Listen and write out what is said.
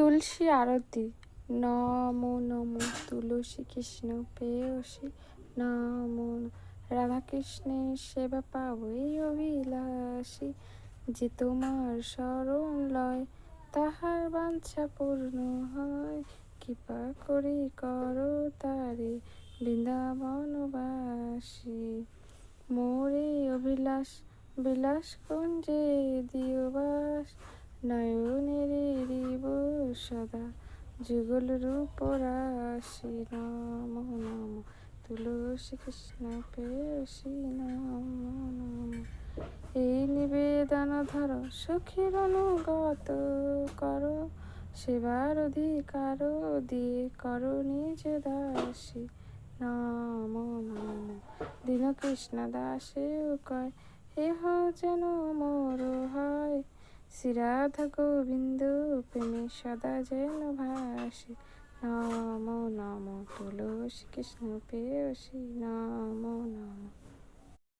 তুলসী আরতি। নমো নমো তুলসী কৃষ্ণ প্রেয়সী, নমো রাধাকৃষ্ণের সেবা পাবই অভিলাষী। যে তোমার শরণ লয় তাহার বাঞ্ছা পূর্ণ হয়, কৃপা করি করো তারে বৃন্দাবনবাসী। মোরে অভিলাষ বিলাস কুঞ্জে দিও বাস, নয়নের রিব সদা যুগল রূপ রাশি। নমো নমো তুলসী কৃষ্ণ প্রেয়সী, নমো নমো। এই নিবেদন ধর সখীর অনুগত করো, সেবার অধিকার দিয়ে করো নিজ দাসী। নমো নমো দীন কৃষ্ণ দাসে কয়, এহ যেন মোর হয়, শ্রীরাধা গোবিন্দ প্রেমে সদা যেন ভাসি। নমো নমো তুলসী কৃষ্ণ প্রেয়সী, নমো নমো।